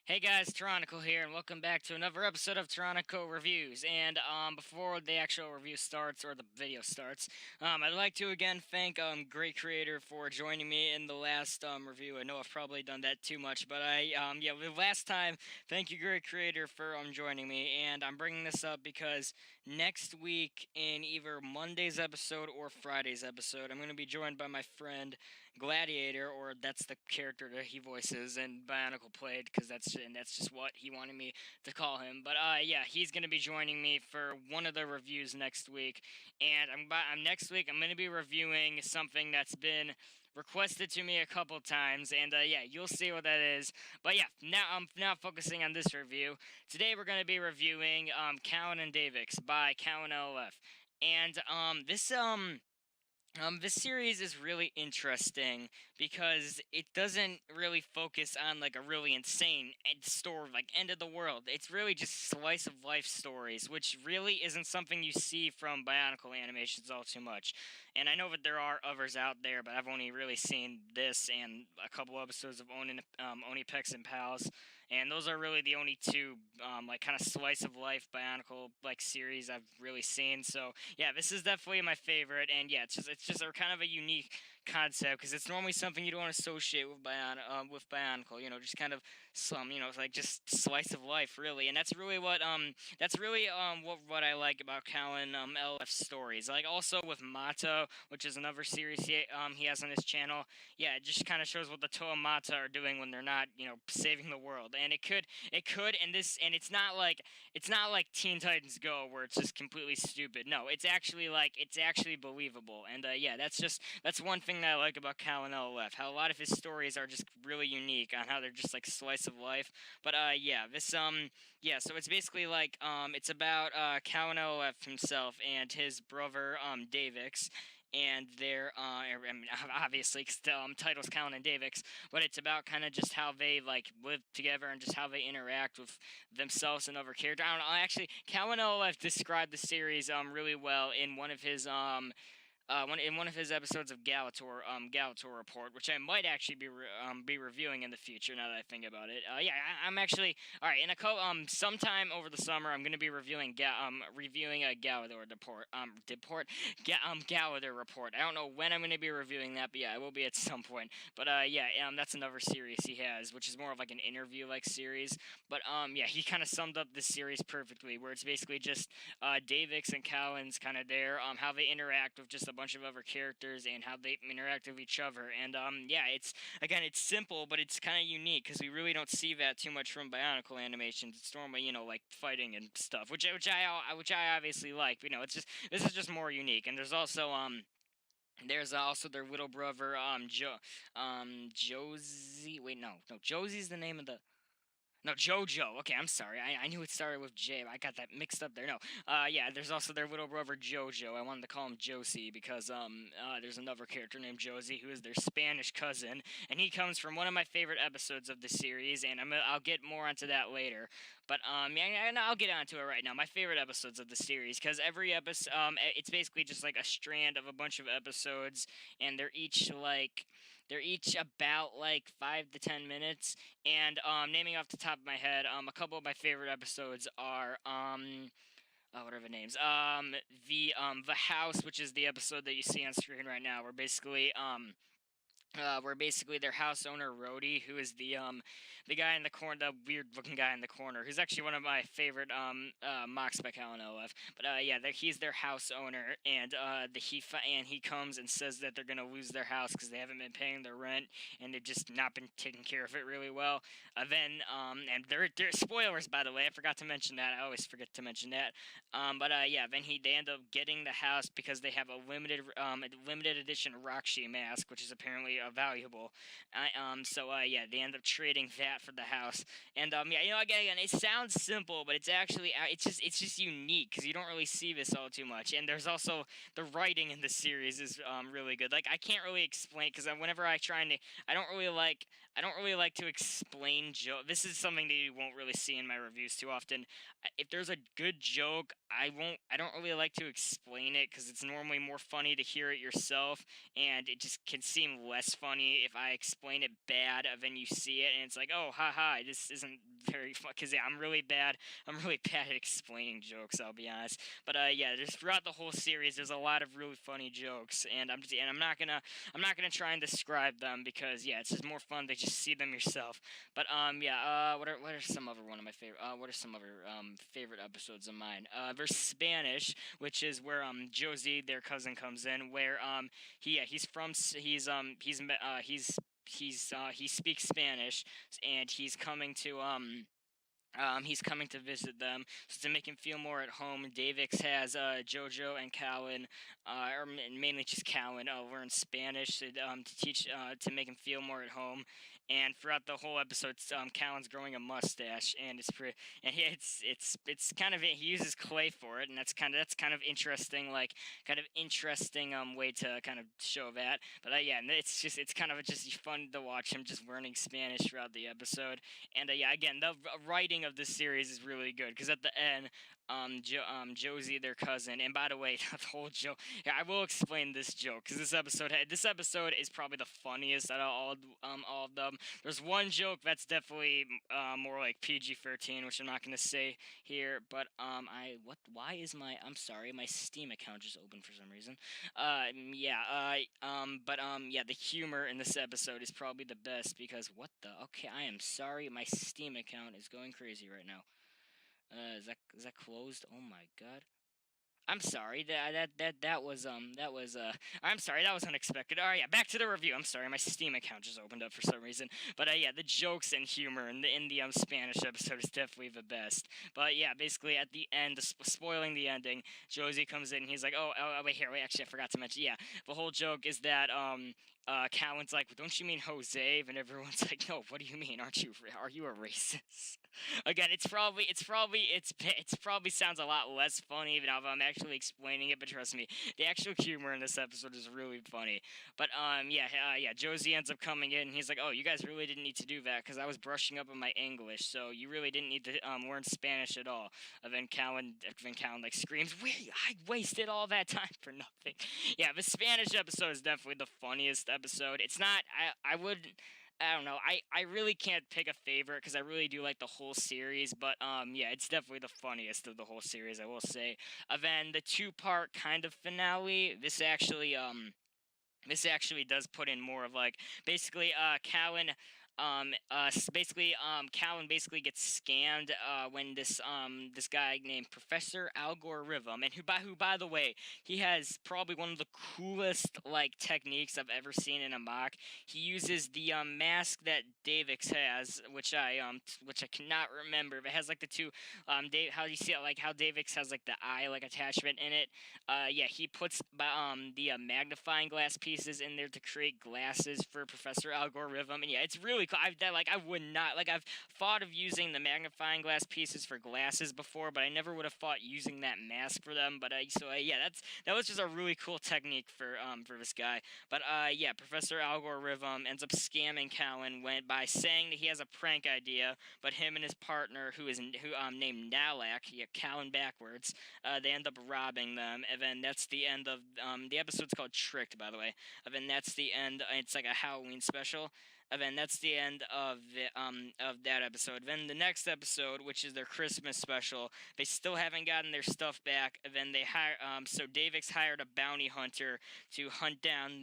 Hey guys, Terronicle here, and welcome back to another episode of Terronicle Reviews. And before the actual review starts or the video starts, I'd like to again thank Great Creator for joining me in the last review. I know I've probably done that too much, but the last time, thank you Great Creator for joining me. And I'm bringing this up because next week in either Monday's episode or Friday's episode, I'm going to be joined by my friend Gladiator, or that's the character that he voices and Bionicle played, because that's just what he wanted me to call him. But yeah, he's gonna be joining me for one of the reviews next week, and next week I'm gonna be reviewing something that's been requested to me a couple times, and yeah, you'll see what that is. But yeah, now I'm now focusing on this review. Today we're gonna be reviewing Callan'n Davix by CallanLOF, and this series is really interesting because it doesn't really focus on like a really insane story, like end of the world. It's really just slice of life stories, which really isn't something you see from Bionicle animations all too much. And I know that there are others out there, but I've only really seen this and a couple episodes of Onipex and Pals, and those are really the only two like kind of slice of life Bionicle like series I've really seen. So yeah, this is definitely my favorite, and yeah, it's just a kind of a unique concept because it's normally something you don't associate with Bionicle. Just kind of it's like just slice of life, really, and that's really what I like about Callan LF stories. Like also with Mata, which is another series he has on his channel. Yeah, it just kind of shows what the Toa Mata are doing when they're not saving the world, and and it's not like Teen Titans Go where it's just completely stupid. No, it's actually believable. And yeah, that's one thing that I like about Callan LF. How a lot of his stories are just really unique on how they're just like slice of life. But yeah, so it's basically like it's about Callan LF himself and his brother Davix, and obviously, 'cause the title's Callan and Davix, but it's about kind of just how they like live together and just how they interact with themselves and other characters. I don't know. Actually, Callan LF described the series really well in one of his episodes of Galator Report, which I might actually be reviewing in the future. Now that I think about it, yeah, I'm actually all right. Sometime over the summer, I'm going to be reviewing a Galator Galator Report. I don't know when I'm going to be reviewing that, but yeah, I will be at some point. But yeah, that's another series he has, which is more of like an interview like series. But yeah, he kind of summed up this series perfectly, where it's basically just Davix and Callan's kind of there, how they interact with just a bunch of other characters and how they interact with each other. And yeah, it's simple, but it's kind of unique because we really don't see that too much from Bionicle animations. It's normally like fighting and stuff, which I obviously like. But, this is just more unique. And there's also their little brother, Josie. Wait, no, Josie's the name of the. No, JoJo. Okay, I'm sorry. I knew it started with J. I got that mixed up there. No. Yeah, there's also their little brother JoJo. I wanted to call him Josie because there's another character named Josie who is their Spanish cousin, and he comes from one of my favorite episodes of the series, and I'll get more onto that later. But yeah, I'll get onto it right now. My favorite episodes of the series, because every episode, it's basically just like a strand of a bunch of episodes, and they're each about like 5 to 10 minutes. And naming off the top of my head, a couple of my favorite episodes are what are the names? The House, which is the episode that you see on screen right now, where basically their house owner Rhodey, who is the guy in the corner, the weird looking guy in the corner, who's actually one of my favorite mocks by Callan LF. But yeah, he's their house owner, and he comes and says that they're gonna lose their house because they haven't been paying their rent and they've just not been taking care of it really well. Then and they're spoilers, by the way. I forgot to mention that. I always forget to mention that. But yeah, then they end up getting the house because they have a limited edition Rakshi mask, which is apparently valuable. So yeah, they end up trading that for the house. And yeah, again, it sounds simple, but it's actually it's just unique because you don't really see this all too much. And there's also the writing in the series is really good. Like I can't really explain because whenever I try and I don't really like to explain joke. This is something that you won't really see in my reviews too often. If there's a good joke, I don't really like to explain it because it's normally more funny to hear it yourself, and it just can seem less less funny if I explain it bad, then you see it and it's like, oh, haha, this isn't very fun. Because yeah, I'm really bad. I'm really bad at explaining jokes. I'll be honest. But yeah, just throughout the whole series, there's a lot of really funny jokes, and I'm not gonna try and describe them because yeah, it's just more fun to just see them yourself. But yeah, what are some other one of my favorite what are some other favorite episodes of mine? There's Spanish, which is where Josie, their cousin, comes in, where he's from he speaks Spanish, and he's coming to visit them, so to make him feel more at home, Davix has Jojo and Callan, or mainly just Callan, learn Spanish to teach to make him feel more at home. And throughout the whole episode, Callan's growing a mustache, and it's kind of he uses clay for it, and that's kind of interesting, like kind of interesting way to kind of show that. But yeah, and it's kind of just fun to watch him just learning Spanish throughout the episode. And yeah, again, the writing of this series is really good because at the end, Josie, their cousin, and by the way, the whole joke. Yeah, I will explain this joke because this episode is probably the funniest out of all of them. There's one joke that's definitely more like PG-13, which I'm not gonna say here. But why is I'm sorry, my Steam account just opened for some reason. Yeah, the humor in this episode is probably the best because okay, I am sorry, my Steam account is going crazy right now. Is that closed? Oh my god. I'm sorry. I'm sorry. That was unexpected. All right, yeah. Back to the review. I'm sorry. My Steam account just opened up for some reason. But yeah, the jokes and humor in the Spanish episode is definitely the best. But yeah, basically at the end, spoiling the ending, Josie comes in. And he's like, wait here. Wait, actually, I forgot to mention. Yeah, the whole joke is that Callan's like, don't you mean Jose? And everyone's like, no. What do you mean? Are you a racist? Again, it's probably sounds a lot less funny than if I'm actually explaining it, but trust me, the actual humor in this episode is really funny. But yeah, Josie ends up coming in, and he's like, "Oh, you guys really didn't need to do that because I was brushing up on my English, so you really didn't need to learn Spanish at all." And then Callan like screams, I wasted all that time for nothing." Yeah, the Spanish episode is definitely the funniest episode. It's not. I don't know. I really can't pick a favorite because I really do like the whole series, but yeah, it's definitely the funniest of the whole series, I will say. Then the two-part kind of finale. This actually does put in more of like basically Callan basically gets scammed when this guy named Professor Algorithm, and who by the way, he has probably one of the coolest like techniques I've ever seen in a mock. He uses the mask that Davix has, which I cannot remember. But it has like the two how do you see it, like how Davix has like the eye like attachment in it. Yeah, he puts the magnifying glass pieces in there to create glasses for Professor Algorithm, and yeah, it's really cool. I would not like I've thought of using the magnifying glass pieces for glasses before, but I never would have thought using that mask for them. But yeah, that was just a really cool technique for this guy. But yeah, Professor Algorithm ends up scamming Callan by saying that he has a prank idea, but him and his partner who named Nalak, yeah, Callan backwards, they end up robbing them, and then that's the end of the episode's called Tricked, by the way. And then that's the end. It's like a Halloween special. And then that's the end of that episode. Then the next episode, which is their Christmas special, they still haven't gotten their stuff back. And then so Davix hired a bounty hunter to hunt down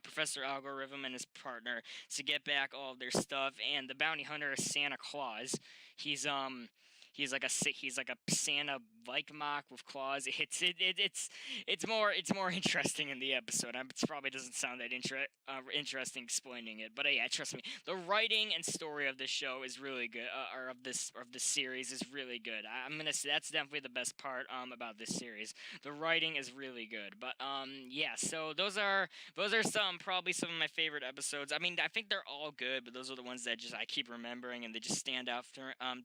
Professor Algorithm and his partner to get back all of their stuff. And the bounty hunter is Santa Claus. He's like a Santa like mock with claws. It's more interesting in the episode. It probably doesn't sound that interesting explaining it, but yeah, trust me, the writing and story of this show is really good. Or of this series is really good. I'm gonna say that's definitely the best part about this series. The writing is really good. But yeah, so those are probably some of my favorite episodes. I mean, I think they're all good, but those are the ones that I keep remembering and they just stand out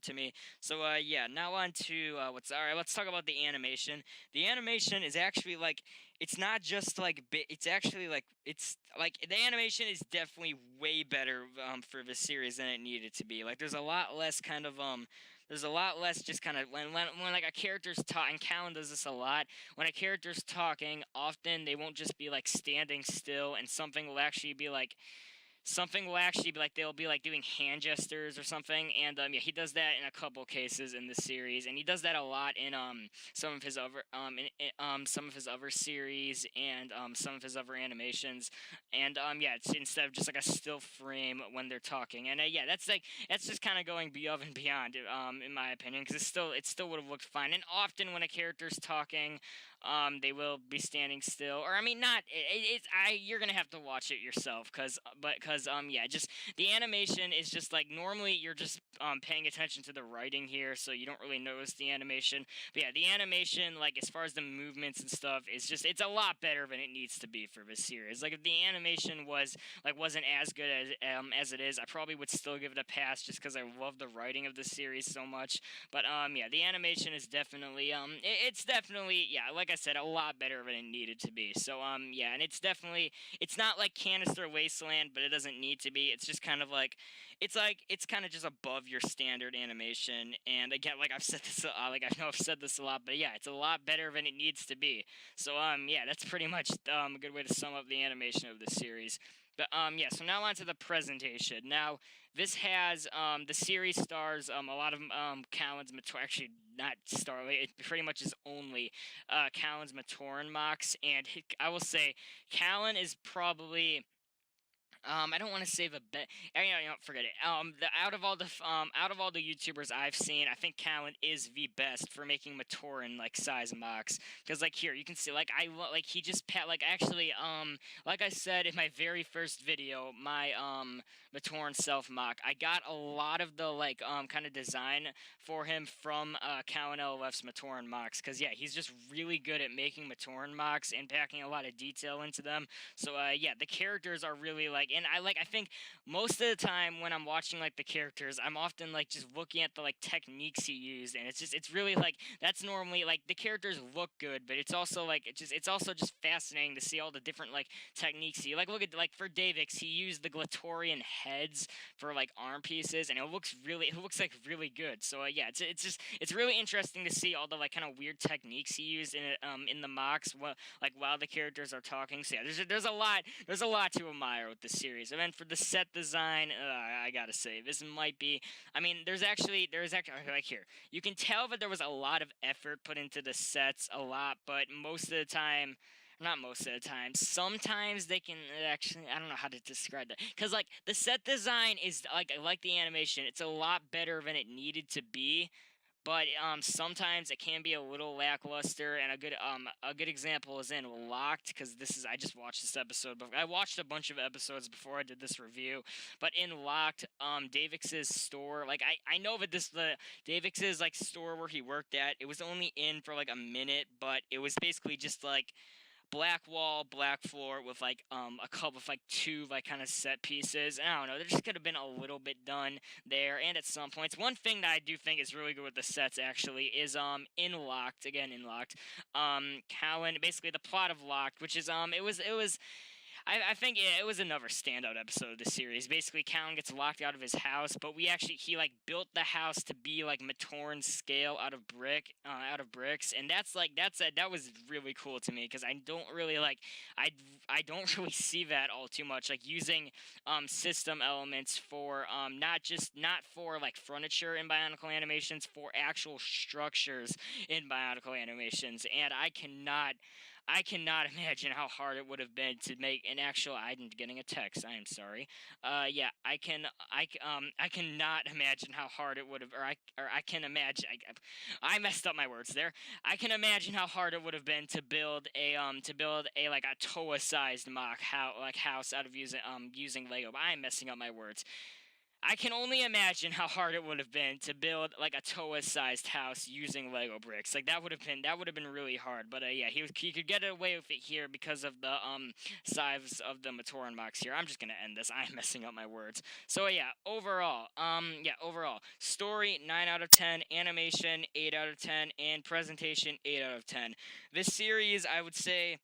to me. So yeah, now on to let's talk about the animation. The animation is actually like it's not just like it's actually like it's like the animation is definitely way better for this series than it needed to be. Like there's a lot less kind of There's a lot less just kind of when like a character's talking. Callan does this a lot. When a character's talking, often they won't just be like standing still, and something will actually be like they'll be like doing hand gestures or something, and yeah, he does that in a couple cases in the series, and he does that a lot in some of his other series and some of his other animations, and yeah, it's instead of just like a still frame when they're talking, and yeah, that's just kind of going above and beyond in my opinion, because it still would have looked fine, and often when a character's talking, they will be standing still, or I mean, not. It's you're gonna have to watch it yourself, because yeah, just the animation is just like normally you're just paying attention to the writing here, so you don't really notice the animation. But yeah, the animation, like as far as the movements and stuff, is just it's a lot better than it needs to be for this series. Like if the animation wasn't as good as it is, I probably would still give it a pass just because I love the writing of the series so much. But yeah, the animation is definitely it's definitely, yeah, like I said, a lot better than it needed to be. So yeah, and it's not like Canister Wasteland, but it doesn't need to be. It's just kind of like it's kind of just above your standard animation. And again, like I've said this like I know I've said this a lot, but yeah, it's a lot better than it needs to be. So yeah, that's pretty much a good way to sum up the animation of the series. But yeah, so now on to the presentation. Now this has the series stars a lot of Callan's actually not Starlight. It pretty much is only Callan's Matoran mocks, and I will say Callan'n is probably I don't want to say the best. Forget it. Out of all the YouTubers I've seen, I think Callan'n is the best for making Matoran like size mocks. Because like here, you can see like like he just like actually like I said in my very first video, my Matoran self mock, I got a lot of the like kind of design for him from CallanLOF's Matoran mocks. Because yeah, he's just really good at making Matoran mocks and packing a lot of detail into them. So yeah, the characters are really like, and I think most of the time when I'm watching like the characters, I'm often like just looking at the like techniques he used, and it's really like that's normally like the characters look good, but it's also like it's also just fascinating to see all the different like techniques he like. Look at like for Davix, he used the Glatorian heads for like arm pieces, and it looks like really good. So yeah, it's really interesting to see all the like kind of weird techniques he used in the mocks while the characters are talking. So yeah, there's a lot to admire with the series. And then for the set design, I gotta say this might be. I mean, there's actually like here you can tell that there was a lot of effort put into the sets, a lot, but most of the time. Not most of the time. Sometimes they can actually. I don't know how to describe that. Cause like the set design is like the animation. It's a lot better than it needed to be, but sometimes it can be a little lackluster. And a good example is in Locked, because this is I just watched this episode, but I watched a bunch of episodes before I did this review. But in Locked, Davix's store, like I know that the Davix's like store where he worked at, it was only in for like a minute, but it was basically just like black wall, black floor with like a couple of like two like kind of set pieces. And I don't know, there just could have been a little bit done there. And at some points, one thing that I do think is really good with the sets actually is in Locked, Callan'n, basically the plot of Locked, which is it was I think it was another standout episode of the series. Basically, Callan'n gets locked out of his house, but he like built the house to be like Matoran's scale out of bricks, and that was really cool to me, because I don't really like I don't really see that all too much, like using system elements for not for like furniture in Bionicle animations, for actual structures in Bionicle animations, and I cannot imagine how hard it would have been to make an actual. I'm getting a text. I am sorry. Yeah, I cannot imagine how hard it would have, I can imagine. I messed up my words there. I can imagine how hard it would have been to build a like a Toa-sized house out of using Lego. But I'm messing up my words. I can only imagine how hard it would have been to build like a Toa-sized house using Lego bricks. Like that would have been really hard. But yeah, he could get away with it here because of the size of the Matoran box here. I'm just gonna end this. I'm messing up my words. So yeah, overall story 9 out of 10, animation 8 out of 10, and presentation 8 out of 10. This series, I would say,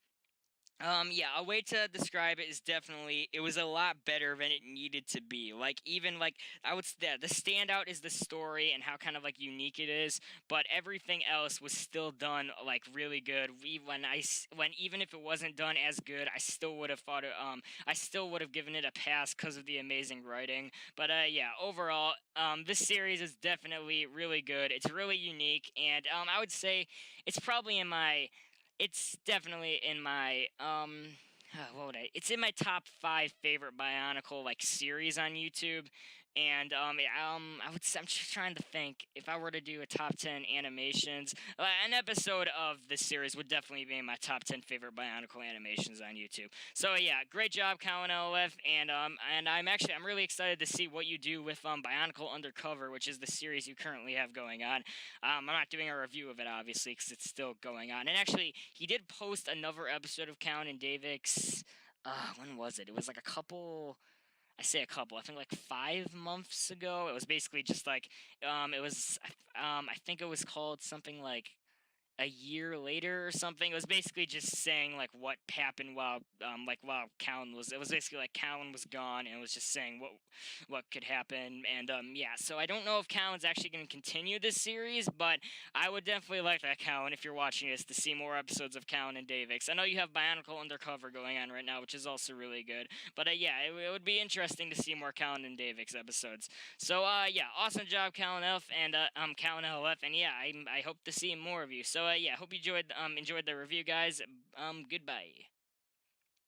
Yeah, a way to describe it is definitely it was a lot better than it needed to be. Like even like the standout is the story and how kind of like unique it is, but everything else was still done like really good. When even if it wasn't done as good, I still would have thought I still would have given it a pass because of the amazing writing. But yeah, overall, this series is definitely really good. It's really unique, and I would say it's probably in my it's definitely in my what would I? It's in my top 5 favorite Bionicle like series on YouTube, and I'm just trying to think if I were to do a top 10 animations. An episode of this series would definitely be in my top 10 favorite Bionicle animations on YouTube. So yeah, great job, CallanLOF, and I'm really excited to see what you do with Bionicle Undercover, which is the series you currently have going on. I'm not doing a review of it, obviously, because it's still going on. And actually, he did post another episode of Callan'n Davix. When was it? It was like a couple. I say a couple. I think like 5 months ago. It was basically just like, it was. I think it was called something like a year later or something. It was basically just saying like what happened while Callan was. It was basically like Callan was gone, and it was just saying what could happen. And yeah. So I don't know if Callan's actually going to continue this series, but I would definitely like that, Callan, if you're watching this, to see more episodes of Callan'n Davix. I know you have Bionicle Undercover going on right now, which is also really good. But yeah, it would be interesting to see more Callan'n Davix episodes. So yeah, awesome job, CallanLOF, and CallanLOF, and yeah, I hope to see more of you. So yeah, hope you enjoyed the review, guys. Goodbye.